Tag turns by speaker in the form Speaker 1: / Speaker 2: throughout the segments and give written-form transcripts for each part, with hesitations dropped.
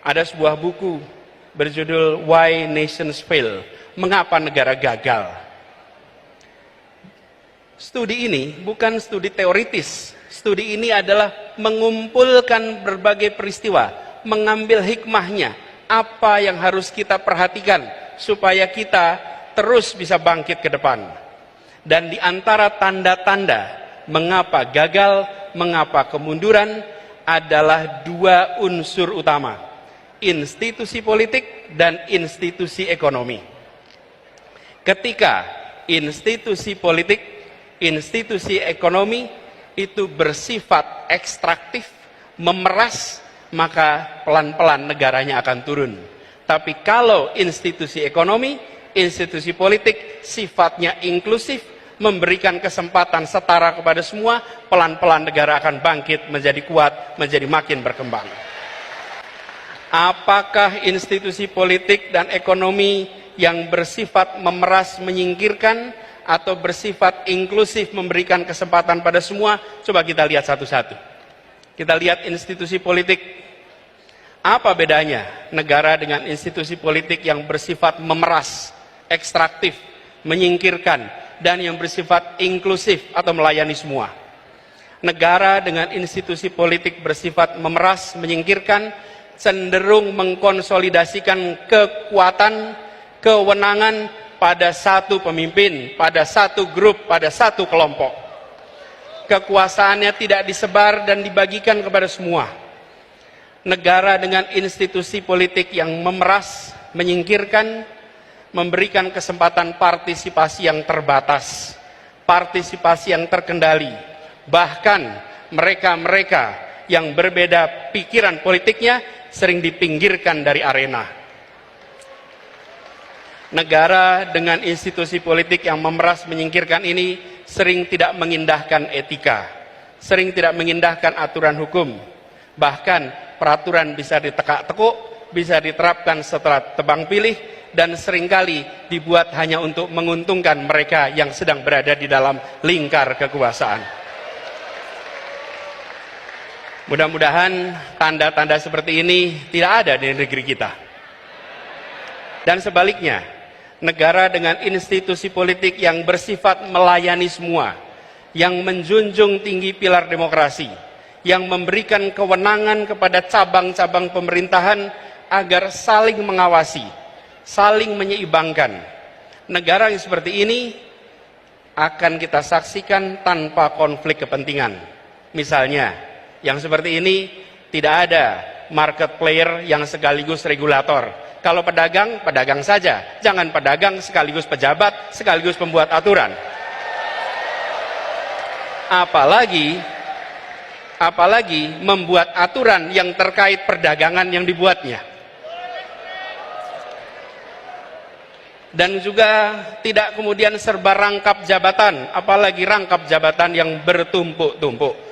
Speaker 1: Ada sebuah buku berjudul Why Nations Fail, Mengapa Negara Gagal. Studi ini bukan studi teoritis. Studi ini adalah mengumpulkan berbagai peristiwa, mengambil hikmahnya, apa yang harus kita perhatikan supaya kita terus bisa bangkit ke depan. Dan di antara tanda-tanda mengapa gagal, mengapa kemunduran adalah dua unsur utama, institusi politik dan institusi ekonomi. Ketika institusi politik, institusi ekonomi itu bersifat ekstraktif, memeras, maka pelan-pelan negaranya akan turun. Tapi kalau institusi ekonomi, institusi politik sifatnya inklusif, memberikan kesempatan setara kepada semua, pelan-pelan negara akan bangkit menjadi kuat, menjadi makin berkembang. Apakah institusi politik dan ekonomi yang bersifat memeras, menyingkirkan, atau bersifat inklusif, memberikan kesempatan pada semua? Coba kita lihat satu-satu. Kita lihat institusi politik. Apa bedanya negara dengan institusi politik yang bersifat memeras, ekstraktif, menyingkirkan, dan yang bersifat inklusif atau melayani semua? Negara dengan institusi politik bersifat memeras, menyingkirkan, cenderung mengkonsolidasikan kekuatan, kewenangan pada satu pemimpin, pada satu grup, pada satu kelompok. Kekuasaannya tidak disebar dan dibagikan kepada semua. Negara dengan institusi politik yang memeras, menyingkirkan, memberikan kesempatan partisipasi yang terbatas, partisipasi yang terkendali. Bahkan mereka-mereka yang berbeda pikiran politiknya sering dipinggirkan dari arena. Negara dengan institusi politik yang memeras, menyingkirkan ini sering tidak mengindahkan etika, sering tidak mengindahkan aturan hukum. Bahkan peraturan bisa ditekak-tekuk, bisa diterapkan setelah tebang pilih, dan seringkali dibuat hanya untuk menguntungkan mereka yang sedang berada di dalam lingkar kekuasaan. Mudah-mudahan tanda-tanda seperti ini tidak ada di negeri kita. Dan sebaliknya, negara dengan institusi politik yang bersifat melayani semua, yang menjunjung tinggi pilar demokrasi, yang memberikan kewenangan kepada cabang-cabang pemerintahan agar saling mengawasi, saling menyeimbangkan. Negara yang seperti ini akan kita saksikan tanpa konflik kepentingan. Misalnya, yang seperti ini tidak ada market player yang sekaligus regulator. Kalau pedagang, pedagang saja. Jangan pedagang sekaligus pejabat, sekaligus pembuat aturan. Apalagi membuat aturan yang terkait perdagangan yang dibuatnya. Dan juga tidak kemudian serba rangkap jabatan, apalagi rangkap jabatan yang bertumpuk-tumpuk.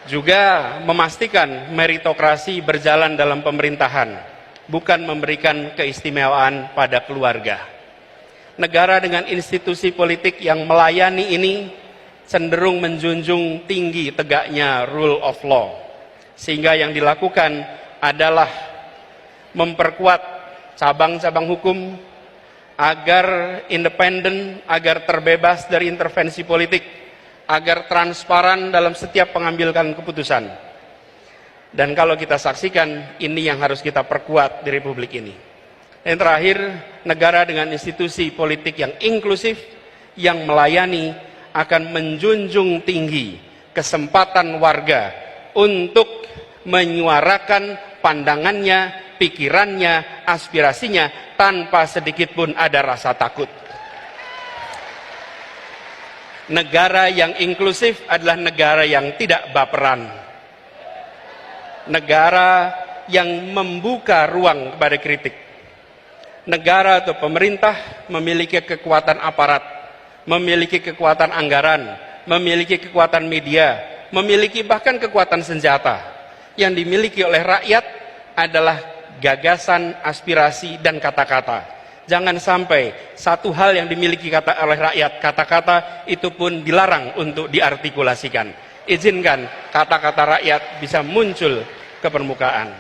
Speaker 1: Juga memastikan meritokrasi berjalan dalam pemerintahan, bukan memberikan keistimewaan pada keluarga. Negara dengan institusi politik yang melayani ini cenderung menjunjung tinggi tegaknya rule of law, sehingga yang dilakukan adalah memperkuat cabang-cabang hukum agar independen, agar terbebas dari intervensi politik, agar transparan dalam setiap pengambilan keputusan. Dan kalau kita saksikan, ini yang harus kita perkuat di Republik ini. Yang terakhir, negara dengan institusi politik yang inklusif, yang melayani, akan menjunjung tinggi kesempatan warga untuk menyuarakan pandangannya, pikirannya, aspirasinya, tanpa sedikit pun ada rasa takut. Negara yang inklusif adalah negara yang tidak baperan. Negara yang membuka ruang kepada kritik. Negara atau pemerintah memiliki kekuatan aparat, memiliki kekuatan anggaran, memiliki kekuatan media, memiliki bahkan kekuatan senjata. Yang dimiliki oleh rakyat adalah gagasan, aspirasi, dan kata-kata. Jangan sampai satu hal yang dimiliki oleh rakyat, kata-kata, itu pun dilarang untuk diartikulasikan. Izinkan kata-kata rakyat bisa muncul ke permukaan.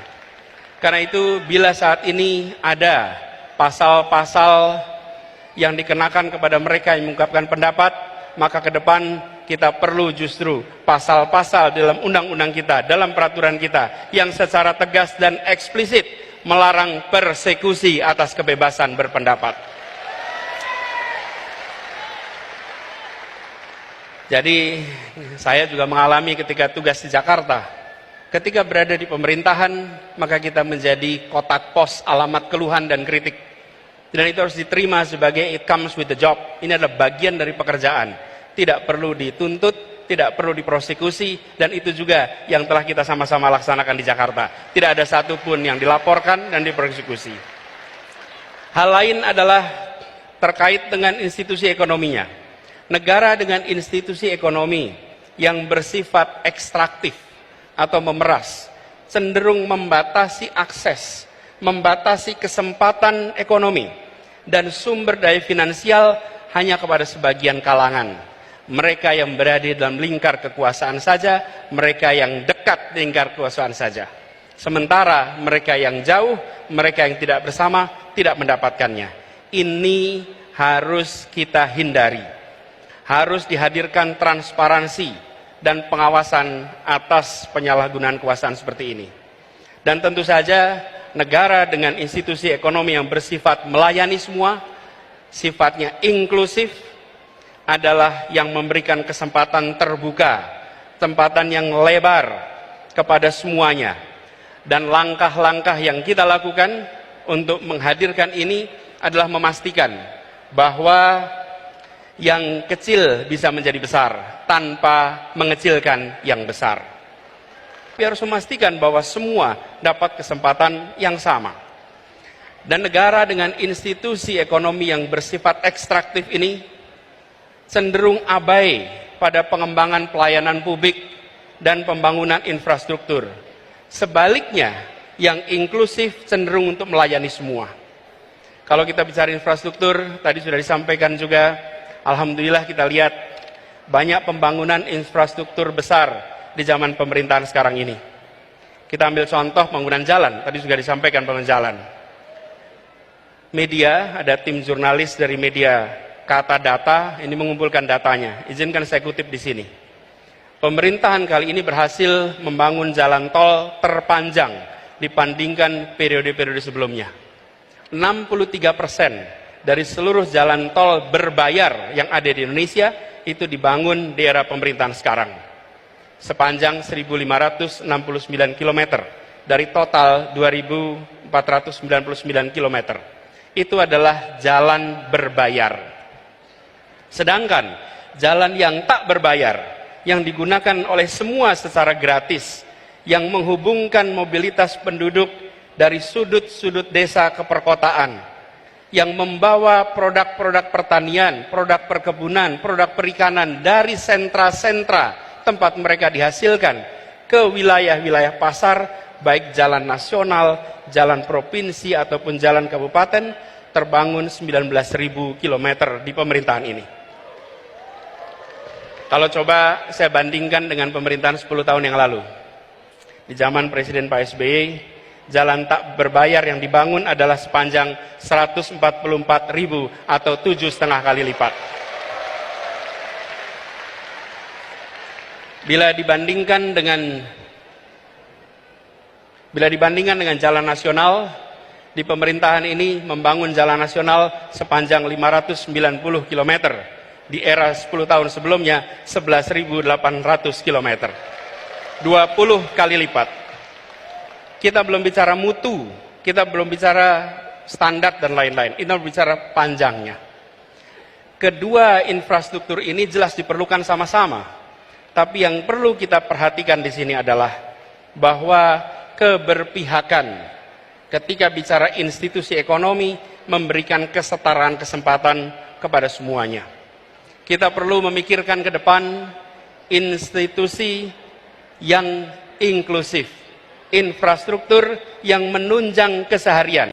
Speaker 1: Karena itu bila saat ini ada pasal-pasal yang dikenakan kepada mereka yang mengungkapkan pendapat, maka ke depan kita perlu justru pasal-pasal dalam undang-undang kita, dalam peraturan kita yang secara tegas dan eksplisit melarang persekusi atas kebebasan berpendapat. Jadi saya juga mengalami ketika tugas di Jakarta. Ketika berada di pemerintahan, maka kita menjadi kotak pos alamat keluhan dan kritik. Dan itu harus diterima sebagai it comes with the job. Ini adalah bagian dari pekerjaan. Tidak perlu dituntut, tidak perlu diprosekusi, dan itu juga yang telah kita sama-sama laksanakan di Jakarta. Tidak ada satupun yang dilaporkan dan dipersekusi. Hal lain adalah terkait dengan institusi ekonominya. Negara dengan institusi ekonomi yang bersifat ekstraktif atau memeras, cenderung membatasi akses, membatasi kesempatan ekonomi dan sumber daya finansial hanya kepada sebagian kalangan. Mereka yang berada dalam lingkar kekuasaan saja, mereka yang dekat lingkar kekuasaan saja. Sementara mereka yang jauh, mereka yang tidak bersama, tidak mendapatkannya. Ini harus kita hindari. Harus dihadirkan transparansi dan pengawasan atas penyalahgunaan kekuasaan seperti ini. Dan tentu saja negara dengan institusi ekonomi yang bersifat melayani semua, sifatnya inklusif, adalah yang memberikan kesempatan terbuka, kesempatan yang lebar kepada semuanya. Dan langkah-langkah yang kita lakukan untuk menghadirkan ini adalah memastikan bahwa yang kecil bisa menjadi besar tanpa mengecilkan yang besar. Tapi harus memastikan bahwa semua dapat kesempatan yang sama. Dan negara dengan institusi ekonomi yang bersifat ekstraktif ini cenderung abai pada pengembangan pelayanan publik dan pembangunan infrastruktur. Sebaliknya, yang inklusif cenderung untuk melayani semua. Kalau kita bicara infrastruktur, tadi sudah disampaikan juga, alhamdulillah kita lihat banyak pembangunan infrastruktur besar di zaman pemerintahan sekarang ini. Kita ambil contoh pembangunan jalan, tadi juga disampaikan pembangunan jalan. Media, ada tim jurnalis dari media Kata Data, ini mengumpulkan datanya. Izinkan saya kutip di sini. Pemerintahan kali ini berhasil membangun jalan tol terpanjang dibandingkan periode-periode sebelumnya. 63% dari seluruh jalan tol berbayar yang ada di Indonesia itu dibangun di era pemerintahan sekarang. Sepanjang 1.569 km dari total 2.499 km. Itu adalah jalan berbayar. Sedangkan jalan yang tak berbayar, yang digunakan oleh semua secara gratis, yang menghubungkan mobilitas penduduk dari sudut-sudut desa ke perkotaan, yang membawa produk-produk pertanian, produk perkebunan, produk perikanan dari sentra-sentra tempat mereka dihasilkan ke wilayah-wilayah pasar, baik jalan nasional, jalan provinsi ataupun jalan kabupaten, terbangun 19.000 km di pemerintahan ini. Kalau coba saya bandingkan dengan pemerintahan 10 tahun yang lalu. Di zaman Presiden Pak SBY, jalan tak berbayar yang dibangun adalah sepanjang 144.000 atau 7,5 kali lipat. Bila dibandingkan dengan jalan nasional, di pemerintahan ini membangun jalan nasional sepanjang 590 km. Di era 10 tahun sebelumnya 11.800 km. 20 kali lipat. Kita belum bicara mutu, kita belum bicara standar dan lain-lain. Kita bicara panjangnya. Kedua infrastruktur ini jelas diperlukan sama-sama. Tapi yang perlu kita perhatikan di sini adalah bahwa keberpihakan ketika bicara institusi ekonomi memberikan kesetaraan kesempatan kepada semuanya. Kita perlu memikirkan ke depan institusi yang inklusif, infrastruktur yang menunjang keseharian.